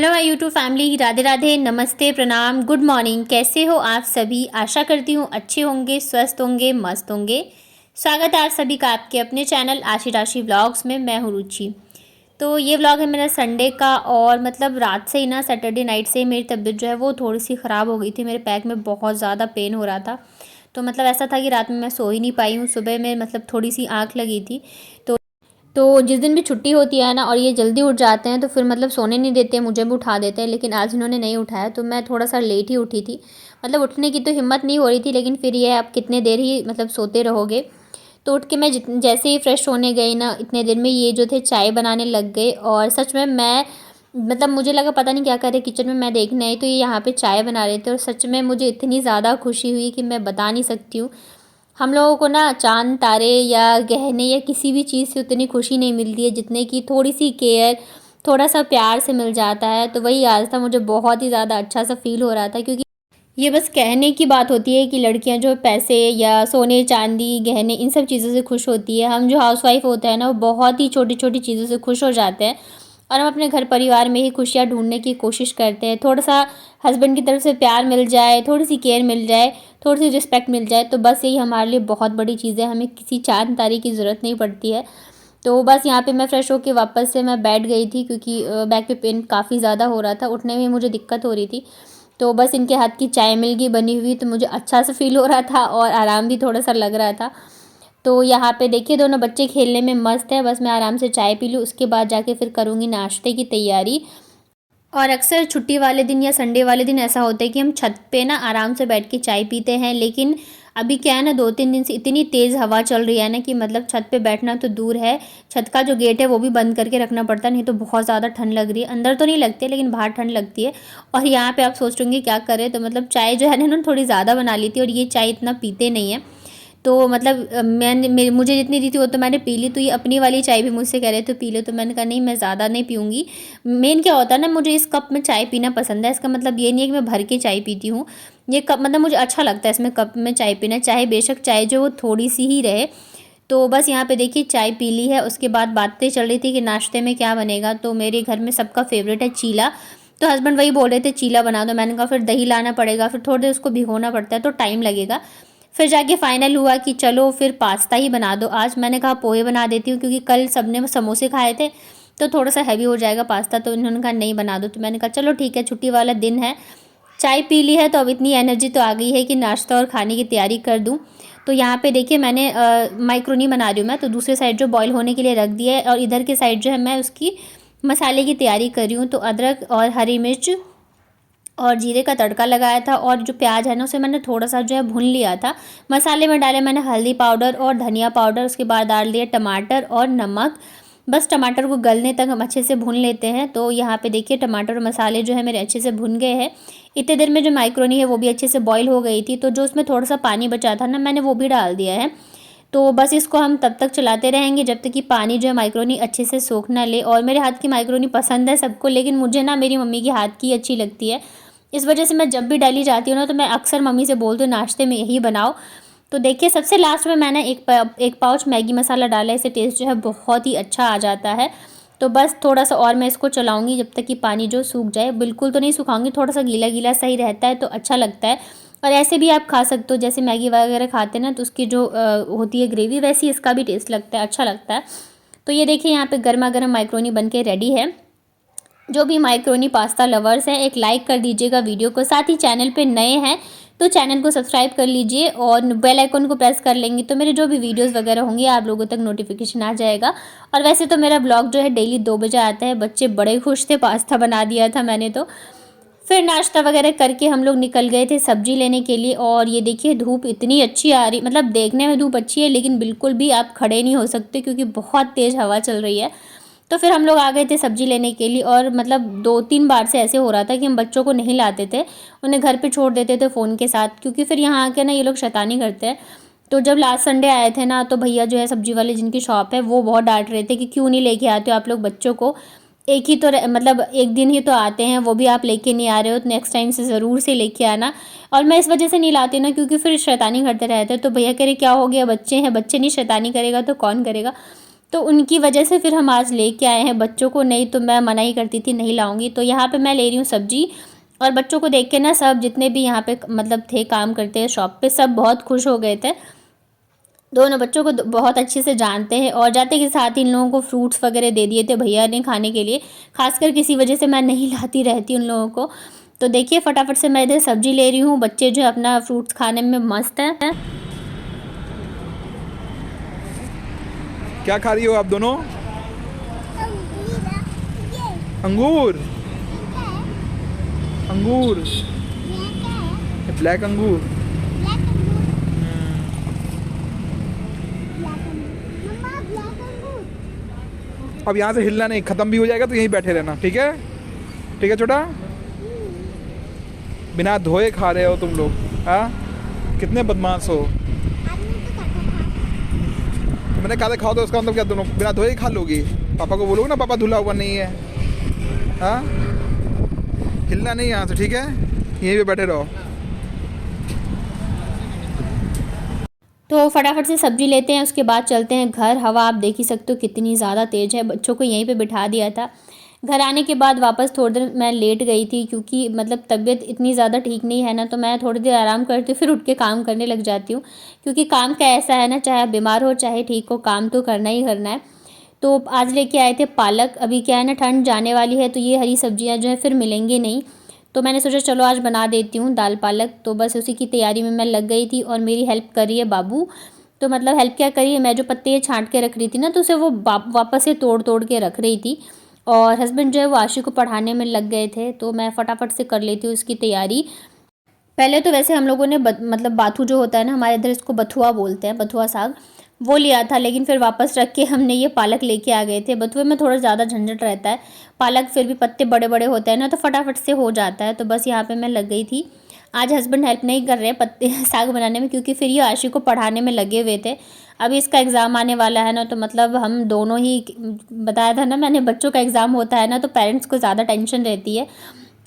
Hello my YouTube family, Radhe Radhe, नमस्ते, प्रणाम, good morning. कैसे हो आप सभी? आशा करती हूँ अच्छे होंगे, स्वस्थ होंगे, मस्त होंगे। स्वागत है आप सभी का आपके अपने चैनल आशी राशि व्लॉग्स में। मैं हूँ रुचि। तो ये व्लॉग है मेरा संडे का। और मतलब रात से ही ना, सैटरडे नाइट से मेरी तबीयत जो है वो थोड़ी सी ख़राब हो गई थी। मेरे पैक में बहुत ज़्यादा पेन हो रहा था। तो मतलब ऐसा था कि रात में मैं सो ही नहीं पाई हूँ। सुबह में मतलब थोड़ी सी आँख लगी थी। तो जिस दिन भी छुट्टी होती है ना और ये जल्दी उठ जाते हैं तो फिर मतलब सोने नहीं देते हैं, मुझे भी उठा देते हैं। लेकिन आज इन्होंने नहीं उठाया तो मैं थोड़ा सा लेट ही उठी थी। मतलब उठने की तो हिम्मत नहीं हो रही थी, लेकिन फिर ये अब कितने देर ही मतलब सोते रहोगे। तो उठ के मैं जैसे ही फ्रेश होने गई ना, इतने देर में ये जो थे चाय बनाने लग गए। और सच में मैं मतलब मुझे लगा पता नहीं क्या कर रहे किचन में, मैं देखने आई तो ये यहाँ पे चाय बना रहे थे। और सच में मुझे इतनी ज़्यादा खुशी हुई कि मैं बता नहीं सकती हूँ। हम लोगों को ना चाँद तारे या गहने या किसी भी चीज़ से उतनी खुशी नहीं मिलती है जितने की थोड़ी सी केयर, थोड़ा सा प्यार से मिल जाता है। तो वही आज था, मुझे बहुत ही ज़्यादा अच्छा सा फील हो रहा था। क्योंकि ये बस कहने की बात होती है कि लड़कियां जो पैसे या सोने चांदी गहने इन सब चीज़ों से खुश होती है। हम जो हाउसवाइफ होते हैं ना, वो बहुत ही छोटी छोटी चीज़ों से खुश हो जाते हैं। और हम अपने घर परिवार में ही खुशियाँ ढूंढने की कोशिश करते हैं। थोड़ा सा हस्बैंड की तरफ से प्यार मिल जाए, थोड़ी सी केयर मिल जाए, थोड़ी सी रिस्पेक्ट मिल जाए, तो बस यही हमारे लिए बहुत बड़ी चीज़ है। हमें किसी चाँद तारे की ज़रूरत नहीं पड़ती है। तो बस यहाँ पे मैं फ़्रेश होकर वापस से मैं बैठ गई थी, क्योंकि बैक पे पेन काफ़ी ज़्यादा हो रहा था, उठने में मुझे दिक्कत हो रही थी। तो बस इनके हाथ की चाय मिल गई बनी हुई, तो मुझे अच्छा सा फील हो रहा था और आराम भी थोड़ा सा लग रहा था। तो यहाँ पे देखिए दोनों बच्चे खेलने में मस्त है। बस मैं आराम से चाय पी लूँ, उसके बाद जाके फिर करूँगी नाश्ते की तैयारी। और अक्सर छुट्टी वाले दिन या संडे वाले दिन ऐसा होता है कि हम छत पे ना आराम से बैठ के चाय पीते हैं। लेकिन अभी क्या है ना, 2-3 दिन से इतनी तेज़ हवा चल रही है ना कि मतलब छत पे बैठना तो दूर है, छत का जो गेट है वो भी बंद करके रखना पड़ता है, नहीं तो बहुत ज़्यादा ठंड लग रही है। अंदर तो नहीं लगती है लेकिन बाहर ठंड लगती है। और यहाँ पे आप सोच रहे होंगे क्या करें, तो मतलब चाय जो है ना उन्होंने थोड़ी ज़्यादा बना ली थी। और ये चाय इतना पीते नहीं है, तो मतलब मुझे जितनी दी थी वो तो मैंने पी ली। तो ये अपनी वाली चाय भी मुझसे कह रहे थे पी लो, तो मैंने कहा नहीं, मैं ज़्यादा नहीं पीऊँगी। मेन क्या होता है ना, मुझे इस कप में चाय पीना पसंद है। इसका मतलब ये नहीं है कि मैं भर के चाय पीती हूँ। ये कप मतलब मुझे अच्छा लगता है इसमें कप में चाय पीना, चाहे बेशक चाय जो वो थोड़ी सी ही रहे। तो बस यहाँ पे देखिए चाय पी ली है। उसके बाद बातें चल रही थी कि नाश्ते में क्या बनेगा। तो मेरे घर में सबका फेवरेट है चीला। तो हस्बैंड वही बोल रहे थे चीला बना दो। मैंने कहा फिर दही लाना पड़ेगा, फिर थोड़ी देर उसको भिगोना पड़ता है तो टाइम लगेगा। फिर जाके फाइनल हुआ कि चलो फिर पास्ता ही बना दो आज। मैंने कहा पोहे बना देती हूँ, क्योंकि कल सबने समोसे खाए थे तो थोड़ा सा हैवी हो जाएगा पास्ता। तो इन्होंने कहा नहीं बना दो, तो मैंने कहा चलो ठीक है, छुट्टी वाला दिन है, चाय पी ली है तो अब इतनी एनर्जी तो आ गई है कि नाश्ता और खाने की तैयारी कर दूँ। तो यहाँ पे देखिए मैंने माइक्रोनी बना रही हूँ मैं, तो दूसरे साइड जो बॉईल होने के लिए रख दिया है और इधर के साइड जो है मैं उसकी मसाले की तैयारी कर रही हूँ। तो अदरक और हरी मिर्च और जीरे का तड़का लगाया था, और जो प्याज है ना उसे मैंने थोड़ा सा जो है भून लिया था। मसाले में डाले मैंने हल्दी पाउडर और धनिया पाउडर, उसके बाद डाल दिया टमाटर और नमक। बस टमाटर को गलने तक हम अच्छे से भून लेते हैं। तो यहाँ पे देखिए टमाटर और मसाले जो है मेरे अच्छे से भुन गए हैं। इतने देर में जो माइक्रोनी है वो भी अच्छे से बॉईल हो गई थी। तो जो उसमें थोड़ा सा पानी बचा था ना, मैंने वो भी डाल दिया है। तो बस इसको हम तब तक चलाते रहेंगे जब तक कि पानी जो है माइक्रोनी अच्छे से सोख ना ले। और मेरे हाथ की माइक्रोनी पसंद है सबको, लेकिन मुझे ना मेरी मम्मी के हाथ की अच्छी लगती है। इस वजह से मैं जब भी दिल्ली जाती हूँ ना, तो मैं अक्सर मम्मी से बोलती हूँ नाश्ते में यही बनाओ। तो देखिए सबसे लास्ट में मैंने एक पाउच मैगी मसाला डाला है, इससे टेस्ट जो है बहुत ही अच्छा आ जाता है। तो बस थोड़ा सा और मैं इसको चलाऊंगी जब तक कि पानी जो सूख जाए। बिल्कुल तो नहीं सुखाऊंगी, थोड़ा सा गीला गीला सही रहता है तो अच्छा लगता है। और ऐसे भी आप खा सकते हो, जैसे मैगी वगैरह खाते हैं ना, तो उसकी जो होती है ग्रेवी, वैसी इसका भी टेस्ट लगता है, अच्छा लगता है। तो ये देखिए यहाँ पे गर्मा गर्म माइक्रोनी बन के रेडी है। जो भी माइक्रोनी पास्ता लवर्स हैं, एक लाइक कर दीजिएगा वीडियो को। साथ ही चैनल पे नए हैं तो चैनल को सब्सक्राइब कर लीजिए और बेल आइकन को प्रेस कर लेंगे तो मेरे जो भी वीडियोस वगैरह होंगे आप लोगों तक नोटिफिकेशन आ जाएगा। और वैसे तो मेरा ब्लॉग जो है डेली 2 बजे आता है। बच्चे बड़े खुश थे, पास्ता बना दिया था मैंने तो। फिर नाश्ता वगैरह करके हम लोग निकल गए थे सब्जी लेने के लिए। और ये देखिए धूप इतनी अच्छी आ रही, मतलब देखने में धूप अच्छी है लेकिन बिल्कुल भी आप खड़े नहीं हो सकते क्योंकि बहुत तेज़ हवा चल रही है। तो फिर हम लोग आ गए थे सब्जी लेने के लिए। और मतलब 2-3 बार से ऐसे हो रहा था कि हम बच्चों को नहीं लाते थे, उन्हें घर पे छोड़ देते थे फ़ोन के साथ, क्योंकि फिर यहाँ आके ना ये लोग शैतानी करते हैं। तो जब लास्ट संडे आए थे ना, तो भैया जो है सब्जी वाले जिनकी शॉप है वो बहुत डांट रहे थे कि क्यों नहीं लेके आते हो आप लोग बच्चों को, एक ही तो मतलब एक दिन ही तो आते हैं, वो भी आप लेके नहीं आ रहे हो, तो नेक्स्ट टाइम से ज़रूर से लेके आना। और मैं इस वजह से नहीं लाती ना, क्योंकि फिर शैतानी करते रहते हैं। तो भैया कह रहे क्या हो गया, बच्चे हैं, बच्चे नहीं शैतानी करेगा तो कौन करेगा। तो उनकी वजह से फिर हम आज लेके आए हैं बच्चों को, नहीं तो मैं मना ही करती थी नहीं लाऊंगी। तो यहाँ पे मैं ले रही हूँ सब्जी, और बच्चों को देख के ना सब जितने भी यहाँ पे मतलब थे काम करते हैं शॉप पे, सब बहुत खुश हो गए थे। दोनों बच्चों को बहुत अच्छे से जानते हैं, और जाते के साथ इन लोगों को फ्रूट्स वगैरह दे दिए थे भैया ने खाने के लिए। खासकर किसी वजह से मैं नहीं लाती रहती उन लोगों को। तो देखिए फटाफट से मैं इधर सब्जी ले रही हूँ, बच्चे जो है अपना फ्रूट्स खाने में मस्त हैं। क्या खा रही हो आप दोनों? अंगूर। अंगूर, ब्लैक अंगूर। अब यहाँ से हिलना नहीं, खत्म भी हो जाएगा तो यहीं बैठे रहना, ठीक है? ठीक है छोटा? बिना धोए खा रहे हो तुम लोग, हाँ? कितने बदमाश हो। मैंने कहा था खाओ, तो उसका मतलब क्या दोनों बिना धोए ही खा लोगी? पापा को बोलोगे ना पापा धुला हुआ नहीं है, हाँ? हिलना नहीं यहाँ से, ठीक है? यहीं पे बैठे रहो। तो फटाफट से सब्जी लेते हैं, उसके बाद चलते हैं घर। हवा आप देख ही सकते हो कितनी ज़्यादा तेज़ है। बच्चों को यहीं पे बिठा दिया था। घर आने के बाद वापस थोड़ी देर मैं लेट गई थी, क्योंकि मतलब तबीयत इतनी ज़्यादा ठीक नहीं है ना, तो मैं थोड़ी देर आराम करती हूँ, फिर उठ के काम करने लग जाती हूँ। क्योंकि काम का ऐसा है ना, चाहे आप बीमार हो चाहे ठीक हो, काम तो करना ही करना है। तो आज लेके आए थे पालक। अभी क्या है ना, ठंड जाने वाली है, तो ये हरी सब्जियाँ जो है फिर मिलेंगी नहीं। तो मैंने सोचा चलो आज बना देती हूँ दाल पालक। तो बस उसी की तैयारी में मैं लग गई थी, और मेरी हेल्प कर रही है बाबू। तो मतलब हेल्प क्या करी है, मैं जो पत्ते छांट के रख रही थी ना, तो उसे वो वापस से तोड़ तोड़ के रख रही थी। और हस्बैंड जो है वो आशी को पढ़ाने में लग गए थे, तो मैं फटाफट से कर लेती हूँ उसकी तैयारी। पहले तो वैसे हम लोगों ने मतलब बाथू जो होता है ना, हमारे इधर इसको बथुआ बोलते हैं, बथुआ साग, वो लिया था। लेकिन फिर वापस रख के हमने ये पालक लेके आ गए थे। बथुए में थोड़ा ज़्यादा झंझट रहता है, पालक फिर भी पत्ते बड़े बड़े होते हैं ना, तो फटाफट से हो जाता है। तो बस यहाँ पे मैं लग गई थी। आज हस्बैंड हेल्प नहीं कर रहे पत्ते साग बनाने में, क्योंकि फिर ये आशी को पढ़ाने में लगे हुए थे। अभी इसका एग्ज़ाम आने वाला है ना, तो मतलब हम दोनों ही, बताया था ना मैंने, बच्चों का एग्ज़ाम होता है ना, तो पेरेंट्स को ज़्यादा टेंशन रहती है।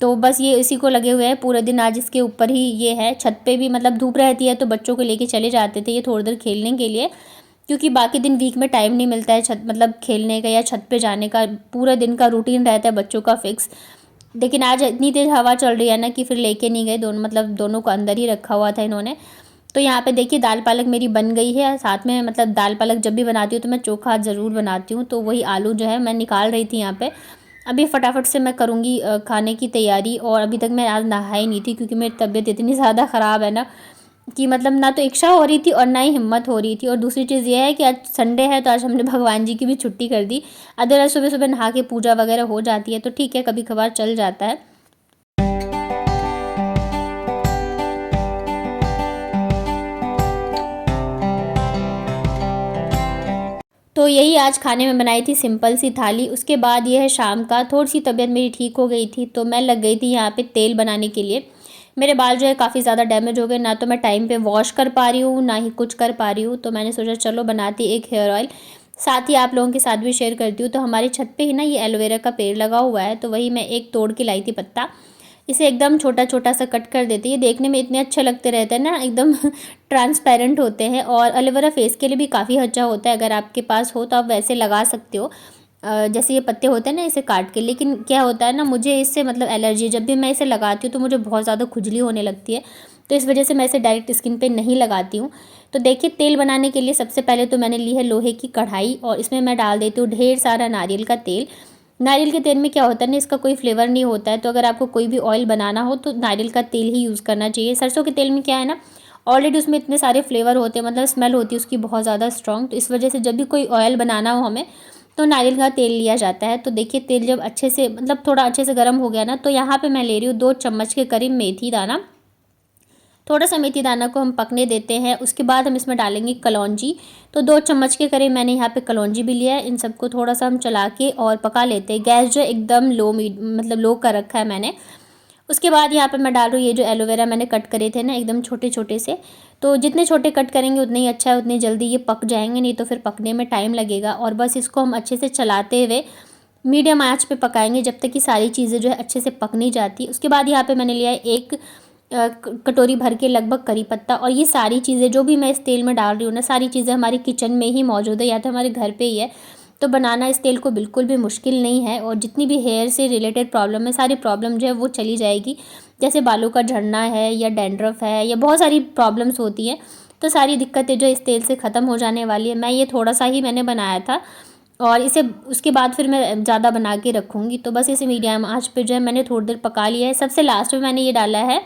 तो बस ये इसी को लगे हुए हैं पूरे दिन। आज इसके ऊपर ही ये है, छत पे भी मतलब धूप रहती है, तो बच्चों को लेके चले जाते थे ये थोड़ी देर खेलने के लिए, क्योंकि बाकी दिन वीक में टाइम नहीं मिलता है छत मतलब खेलने का या छत पे जाने का। पूरा दिन का रूटीन रहता है बच्चों का फिक्स। लेकिन आज इतनी तेज़ हवा चल रही है ना कि फिर लेके नहीं गए दोनों, मतलब दोनों को अंदर ही रखा हुआ था इन्होंने। तो यहाँ पे देखिए दाल पालक मेरी बन गई है। साथ में मतलब दाल पालक जब भी बनाती हूँ तो मैं चोखा ज़रूर बनाती हूँ, तो वही आलू जो है मैं निकाल रही थी यहाँ पे। अभी फटाफट से मैं करूँगी खाने की तैयारी। और अभी तक मैं आज नहाई नहीं थी, क्योंकि मेरी तबीयत इतनी ज़्यादा ख़राब है ना, कि मतलब ना तो इच्छा हो रही थी और ना ही हिम्मत हो रही थी। और दूसरी चीज़ ये है कि आज संडे है, तो आज हमने भगवान जी की भी छुट्टी कर दी। अदरवाइज सुबह सुबह नहा के पूजा वगैरह हो जाती है, तो ठीक है, कभी कभार चल जाता है। तो यही आज खाने में बनाई थी सिंपल सी थाली। उसके बाद ये है शाम का। थोड़ी सी तबीयत मेरी ठीक हो गई थी, तो मैं लग गई थी यहाँ पे तेल बनाने के लिए। मेरे बाल जो है काफ़ी ज़्यादा डैमेज हो गए, ना तो मैं टाइम पे वॉश कर पा रही हूँ, ना ही कुछ कर पा रही हूँ। तो मैंने सोचा चलो बनाती एक हेयर ऑयल, साथ ही आप लोगों के साथ भी शेयर करती हूँ। तो हमारी छत पे ही ना ये एलोवेरा का पेड़ लगा हुआ है, तो वही मैं एक तोड़ के लाई थी पत्ता। इसे एकदम छोटा छोटा सा कट कर देती है। देखने में इतने अच्छे लगते रहते हैं ना, एकदम ट्रांसपेरेंट होते हैं। और एलोवेरा फेस के लिए भी काफ़ी अच्छा होता है, अगर आपके पास हो तो आप वैसे लगा सकते हो। जैसे ये पत्ते होते हैं ना, इसे काट के। लेकिन क्या होता है ना, मुझे इससे मतलब एलर्जी, जब भी मैं इसे लगाती हूँ तो मुझे बहुत ज़्यादा खुजली होने लगती है, तो इस वजह से मैं इसे डायरेक्ट स्किन पे नहीं लगाती हूँ। तो देखिए तेल बनाने के लिए सबसे पहले तो मैंने ली है लोहे की कढ़ाई, और इसमें मैं डाल देती हूँ ढेर सारा नारियल का तेल। नारियल के तेल में क्या होता है ना, इसका कोई फ्लेवर नहीं होता है, तो अगर आपको कोई भी ऑयल बनाना हो तो नारियल का तेल ही यूज़ करना चाहिए। सरसों के तेल में क्या है ना, ऑलरेडी उसमें इतने सारे फ्लेवर होते हैं, मतलब स्मेल होती है उसकी बहुत ज़्यादा स्ट्रॉन्ग। तो इस वजह से जब भी कोई ऑयल बनाना हो हमें, तो नारियल का तेल लिया जाता है। तो देखिए तेल जब अच्छे से मतलब थोड़ा अच्छे से गर्म हो गया ना, तो यहाँ पे मैं ले रही हूँ 2 चम्मच के करीब मेथी दाना। थोड़ा सा मेथी दाना को हम पकने देते हैं। उसके बाद हम इसमें डालेंगे कलौंजी। तो 2 चम्मच के करीब मैंने यहाँ पे कलौंजी भी लिया है। इन सबको थोड़ा सा हम चला के और पका लेते हैं। गैस जो एकदम लो मतलब लो कर रखा है मैंने। उसके बाद यहाँ पे मैं डाल रही हूँ ये जो एलोवेरा मैंने कट करे थे ना, एकदम छोटे छोटे से। तो जितने छोटे कट करेंगे उतने ही अच्छा है, उतनी जल्दी ये पक जाएंगे, नहीं तो फिर पकने में टाइम लगेगा। और बस इसको हम अच्छे से चलाते हुए मीडियम आंच पे पकाएंगे, जब तक कि सारी चीज़ें जो है अच्छे से पक नहीं जाती। उसके बाद यहाँ पे मैंने लिया है एक कटोरी भर के लगभग करी पत्ता, और ये सारी चीज़ें जो भी मैं इस तेल में डाल रही हूँ ना, सारी चीज़ें हमारे किचन में ही मौजूद है या तो हमारे घर पे ही है। तो बनाना इस तेल को बिल्कुल भी मुश्किल नहीं है, और जितनी भी हेयर से रिलेटेड प्रॉब्लम है, सारी प्रॉब्लम जो है वो चली जाएगी। जैसे बालों का झड़ना है या डैंड्रफ है या बहुत सारी प्रॉब्लम्स होती हैं, तो सारी दिक्कतें जो इस तेल से ख़त्म हो जाने वाली है। मैं ये थोड़ा सा ही मैंने बनाया था, और इसे उसके बाद फिर मैं ज़्यादा बना के रखूँगी। तो बस इसे मीडियम आँच पे जो है मैंने थोड़ी देर पका लिया है। सबसे लास्ट में मैंने ये डाला है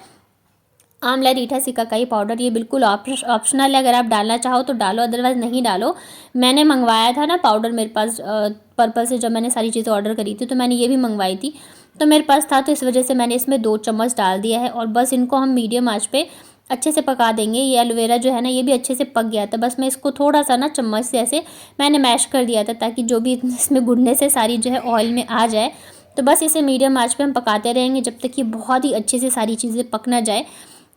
आंवला रीठा सिकाकाई पाउडर। ये बिल्कुल ऑप्शनल है, अगर आप डालना चाहो तो डालो, अदरवाइज़ नहीं डालो। मैंने मंगवाया था ना पाउडर मेरे पास पर्पल से, जब मैंने सारी चीज़ें ऑर्डर करी थी तो मैंने ये भी मंगवाई थी, तो मेरे पास था, तो इस वजह से मैंने इसमें 2 चम्मच डाल दिया है। और बस इनको हम मीडियम आँच पे अच्छे से पका देंगे। ये एलोवेरा जो है ना, ये भी अच्छे से पक गया था। बस मैं इसको थोड़ा सा ना चम्मच से ऐसे मैंने मैश कर दिया था, ताकि जो भी इसमें गुड़ने से सारी जो है ऑयल में आ जाए। तो बस इसे मीडियम आँच पे हम पकाते रहेंगे जब तक कि बहुत ही अच्छे से सारी चीज़ें पक ना जाए।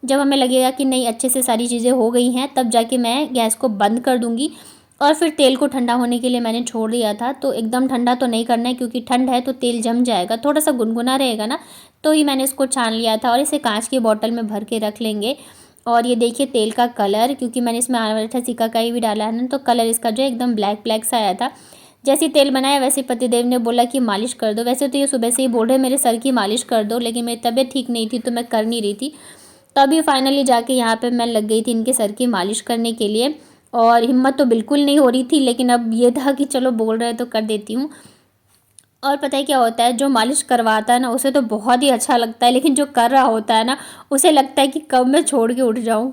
जब हमें लगेगा कि नहीं अच्छे से सारी चीज़ें हो गई हैं, तब जाके मैं गैस को बंद कर दूँगी। और फिर तेल को ठंडा होने के लिए मैंने छोड़ दिया था। तो एकदम ठंडा तो नहीं करना है, क्योंकि ठंड है तो तेल जम जाएगा। थोड़ा सा गुनगुना रहेगा ना, तो ही मैंने इसको छान लिया था। और इसे कांच की बोतल में भर के रख लेंगे। और ये देखिए तेल का कलर, क्योंकि मैंने इसमें आंवला रीठा सिकाकाई भी डाला है ना, तो कलर इसका जो है एकदम ब्लैक ब्लैक सा आया था। जैसे तेल बनाया वैसे पतिदेव ने बोला कि मालिश कर दो। वैसे तो ये सुबह से ही बोल रहे मेरे सर की मालिश कर दो, लेकिन मेरी तबीयत ठीक नहीं थी तो मैं कर नहीं रही थी। तो अभी फाइनली जाके यहाँ पे मैं लग गई थी इनके सर की मालिश करने के लिए। और हिम्मत तो बिल्कुल नहीं हो रही थी, लेकिन अब ये था कि चलो बोल रहे हैं तो कर देती हूँ। और पता है क्या होता है, जो मालिश करवाता है ना उसे तो बहुत ही अच्छा लगता है, लेकिन जो कर रहा होता है ना उसे लगता है कि कब मैं छोड़ के उठ जाऊँ।